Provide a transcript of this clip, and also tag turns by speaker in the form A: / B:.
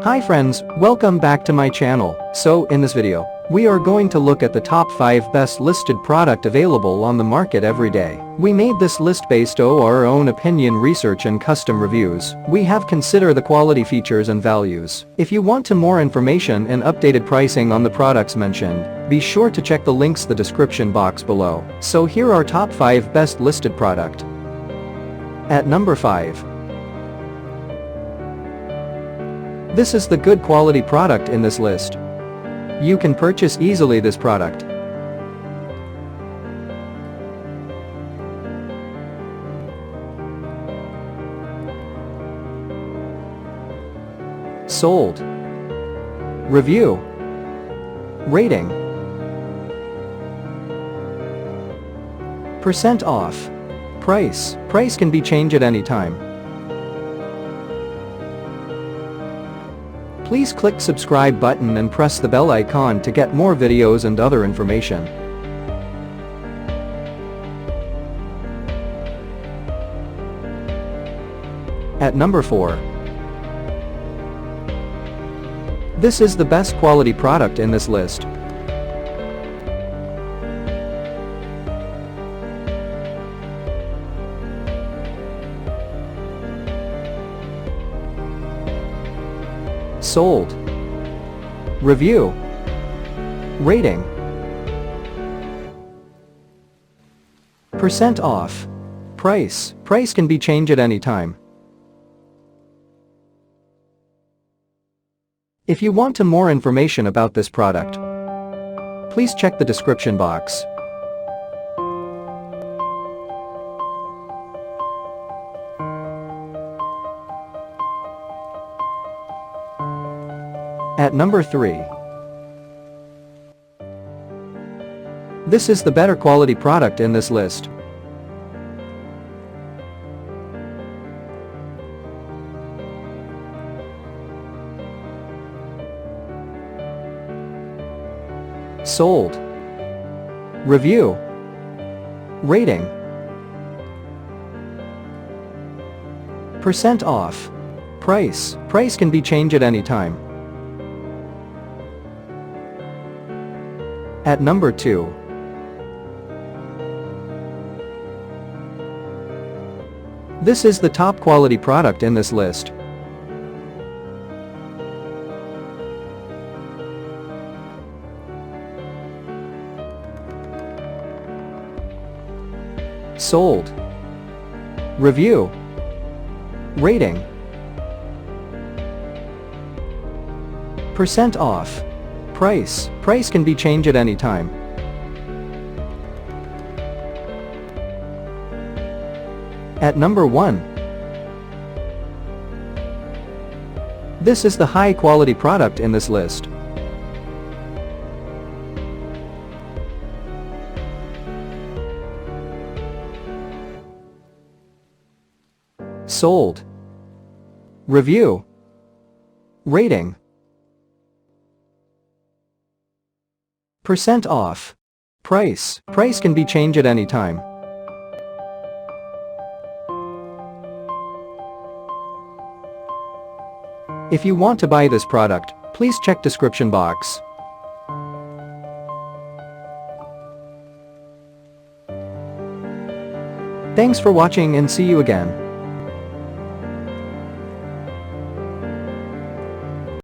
A: Hi friends, welcome back to my channel. So in this video, we are going to look at the top 5 best listed product available on the market every day. We made this list based on our own opinion, research and custom reviews. We have considered the quality, features and values. If you want more information and updated pricing on the products mentioned, be sure to check the links in the description box below. So here are top 5 best listed product. At number 5. This is the good quality product in this list. You can purchase easily this product. Sold. Review. Rating. Percent off. Price. Price can be changed at any time. Please click subscribe button and press the bell icon to get more videos and other information. At number 4. This is the best quality product in this list. Sold. Review. Rating. Percent off. Price. Price can be changed at any time. If you want more information about this product, please check the description box. At number 3. This is the better quality product in this list. Sold. Review. Rating. Percent off. Price. Price can be changed at any time. At number 2. This is the top quality product in this list. Sold. Review. Rating. Percent off. Price. Price can be changed at any time. At number 1. This is the high quality product in this list. Sold. Review. Rating. Percent off. Price. Price can be changed at any time. If you want to buy this product, please check description box. Thanks for watching and see you again.